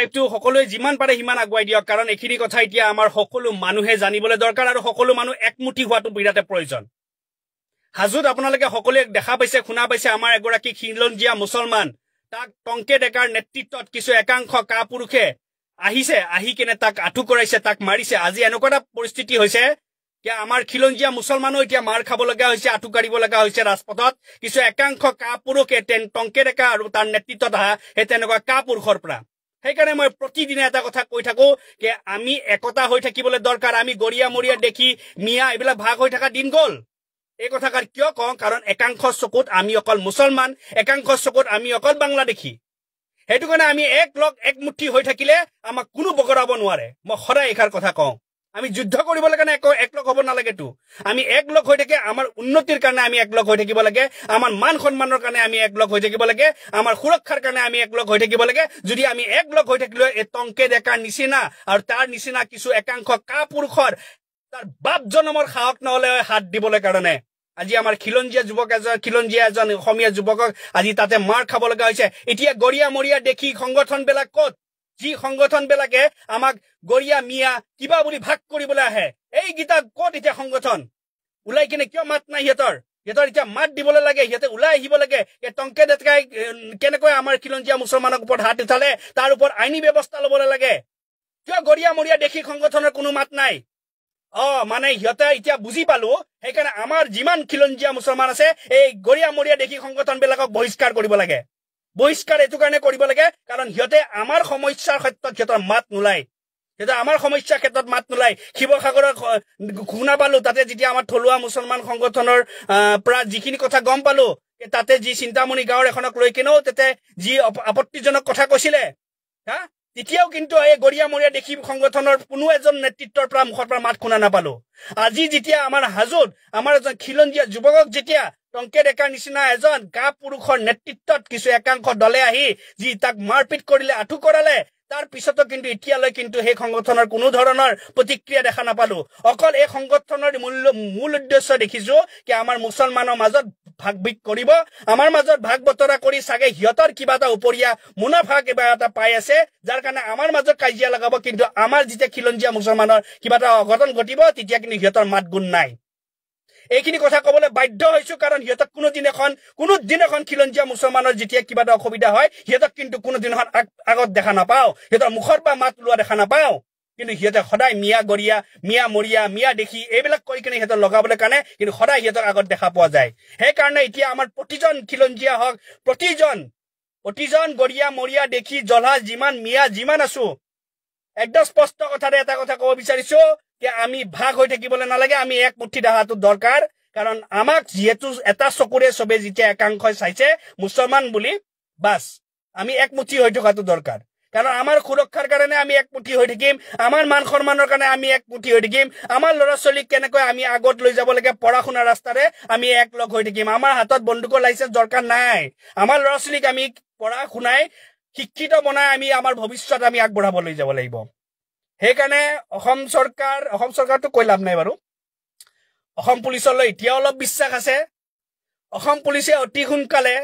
লাইভটো সকলোৱে যিমান পাৰে সিমান আগুৱাই দিয়ক কাৰণ এইখিনি কথা এতিয়া আমাৰ সকলো মানুহে জানিবলৈ দৰকাৰ আৰু সকলো মানুহ একমুঠি হোৱাটো বিৰাটে প্ৰয়োজন হাজুত আপোনালোকে সকলোৱে দেখা পাইছে শুনা পাইছে আমাৰ এগৰাকী খিলঞ্জীয়া মুছলমান তাক টংকে ডেকাৰ নেতৃত্বত কিছু একাংশ কাপুৰুষে আহিছে আহি কেনে তাক আঠু কৰাইছে তাক মাৰিছে আজি এনেকুৱা পৰিস্থিতি হৈছে যে আমাৰ খিলঞ্জীয়া মুছলমানো এতিয়া মাৰ খাব লগা হৈছে আঠু কাঢ়িব লগা হৈছে ৰাজপথত কিছু একাংশ কাপুৰুষে টংকে ডেকা আৰু তাৰ নেতৃত্বত আহা সেই তেনেকুৱা কাপুৰুষৰ পৰা সেইকাৰণে মই প্ৰতিদিনে এটা কথা কৈ থাকো যে আমি একতা হৈ থাকিবলৈ দৰকাৰ আমি গৰিয়া মৰিয়া দেখি মিয়া এইবিলাক ভাগ হৈ থকা দিন গ'ল এই কথাকাৰ কিয় কওঁ কাৰণ একাংশ চকুত আমি অকল মুছলমান একাংশ চকুত আমি অকল বাংলাদেশী সেইটো কাৰণে আমি একমুঠি হৈ থাকিলে আমাক কোনো বগৰাব নোৱাৰে মই সদায় এখাৰ কথা কওঁ আমি যুদ্ধ কৰিবলৈ কাৰণে একলগ হ'ব নালাগেতো আমি একলগ হৈ থাকে আমাৰ উন্নতিৰ কাৰণে আমি একলগ হৈ থাকিব লাগে আমাৰ মান সন্মানৰ কাৰণে আমি একলগ হৈ থাকিব লাগে আমাৰ সুৰক্ষাৰ কাৰণে আমি একলগ হৈ থাকিব লাগে যদি আমি একলগ হৈ থাকিলে এই টংকে ডেকাৰ নিচিনা আৰু তাৰ নিচিনা কিছু একাংশ কাপুৰুষৰ তাৰ বাপ জনমৰ সাহস নহলে হাত দিবলৈ কাৰণে আজি আমাৰ খিলঞ্জীয়া এজন অসমীয়া যুৱকক আজি তাতে মাৰ খাব লগা হৈছে এতিয়া গৰিয়া মৰিয়া দেখি সংগঠনবিলাক ক'ত যি সংগঠনবিলাকে আমাক গৰিয়া মিয়া কিবা বুলি ভাগ কৰিবলৈ আহে এই গীতা ক'ত এতিয়া সংগঠন ওলাই কিনে কিয় মাত নাই সিহঁতৰ এতিয়া মাত দিবলৈ লাগে সিহঁতে ওলাই আহিব লাগে এই টংকে ডেকাই কেনেকৈ আমাৰ খিলঞ্জীয়া মুছলমানৰ ওপৰত হাত উঠালে তাৰ ওপৰত আইনী ব্যৱস্থা ল'বলৈ লাগে কিয় গৰিয়া মৰিয়া দেখি সংগঠনৰ কোনো মাত নাই মানে সিহঁতে এতিয়া বুজি পালো সেইকাৰণে আমাৰ যিমান খিলঞ্জীয়া মুছলমান আছে এই গৰিয়া মৰিয়া দেখি সংগঠনবিলাকক বহিষ্কাৰ কৰিব লাগে বহিষ্কাৰ এইটো কাৰণে কৰিব লাগে কাৰণ সিহঁতে আমাৰ সমস্যাৰ ক্ষেত্ৰত সিহঁতৰ মাত নোলায় সিহঁতে আমাৰ সমস্যাৰ ক্ষেত্ৰত মাত নোলায় শিৱসাগৰৰ শুনা পালো তাতে যেতিয়া আমাৰ থলুৱা মুছলমান সংগঠনৰ পৰা যিখিনি কথা গম পালো তাতে যি চিন্তামণি গাঁৱৰ এখনক লৈ কিনেও তাতে যি আপত্তিজনক কথা কৈছিলে তেতিয়াও কিন্তু এই গৰিয়া মৰিয়া দেখি সংগঠনৰ কোনো এজন নেতৃত্বৰ পৰা মুখৰ পৰা মাত শুনা নাপালো আজি যেতিয়া আমাৰ হাজুত আমাৰ এজন খিলঞ্জীয়া যুৱকক যেতিয়া টংকে ডেকাৰ নিচিনা এজন কাপুৰুষৰ নেতৃত্বত কিছু একাংশ দলে আহি যি তাক মাৰপিট কৰিলে আঠু কৰালে তাৰ পিছতো কিন্তু এতিয়ালৈ কিন্তু সেই সংগঠনৰ কোনো ধৰণৰ প্ৰতিক্ৰিয়া দেখা নাপালো অকল এই সংগঠনৰ মূল উদ্দেশ্য দেখিছো যে আমাৰ মুছলমানৰ মাজত ভাগ বিক কৰিব আমাৰ মাজত ভাগ বতৰা কৰি সাগে হিয়তৰ কিবা এটা উপৰিয়া মুনাফা কিবা এটা পাই আছে যাৰ কাৰণে আমাৰ মাজত কাজিয়া লগাব কিন্তু আমাৰ যেতিয়া খিলঞ্জীয়া মুছলমানৰ কিবা এটা অঘটন ঘটিব তেতিয়া কিন্তু হিয়তৰ মাত গুণ নাই এইখিনি কথা ক'বলৈ বাধ্য হৈছো কাৰণ হিয়তক কোনো দিন এখন খিলঞ্জীয়া মুছলমানৰ যেতিয়া কিবা এটা অসুবিধা হয় হিয়তক কিন্তু কোনো দিন এখন আগত দেখা নাপাও হিয়তৰ মুখৰ পৰা মাত লোৱা দেখা নাপাও কিন্তু হিয়তে সদায় মিয়া গৰিয়া মিয়া মৰিয়া মিয়া দেখি এইবিলাক কৈ কিনে হিয়তৰ লগাবলৈ কাৰণে কিন্তু সদায় হিয়তক আগত দেখা পোৱা যায় সেইকাৰণে এতিয়া আমাৰ প্ৰতিজন খিলঞ্জীয়া হওক প্ৰতিজন গৰিয়া মৰিয়া দেখি জলা যিমান মিয়া যিমান আছো একদম স্পষ্ট কথাৰে এটা কথা ক'ব বিচাৰিছো যে আমি ভাগ হৈ থাকিবলৈ নালাগে আমি একমুঠি দাহাটো দৰকাৰ কাৰণ আমাক যেহেতু এটা চকুৰে সবে যেতিয়া একাংশই চাইছে মুছলমান বুলি বাস আমি একমুঠি হৈ থকাটো দৰকাৰ কাৰণ আমাৰ সুৰক্ষাৰ কাৰণে আমি একমুঠি হৈ থাকিম আমাৰ মান সন্মানৰ কাৰণে আমি একমুঠি হৈ থাকিম আমাৰ ল'ৰা ছোৱালীক কেনেকৈ আমি আগত লৈ যাব লাগে পঢ়া শুনা ৰাস্তাৰে আমি একলগ হৈ থাকিম আমাৰ হাতত বন্দুকৰ লাইসেন্স দৰকাৰ নাই আমাৰ ল'ৰা ছোৱালীক আমি পঢ়া শুনাই শিক্ষিত বনাই আমি আমাৰ ভৱিষ্যত আমি আগবঢ়াব লৈ যাব লাগিব সেইকাৰণে অসম চৰকাৰটো কৈ লাভ নাই বাৰু অসম পুলিচলৈ এতিয়া অলপ বিশ্বাস আছে অসম পুলিচে অতি সোনকালে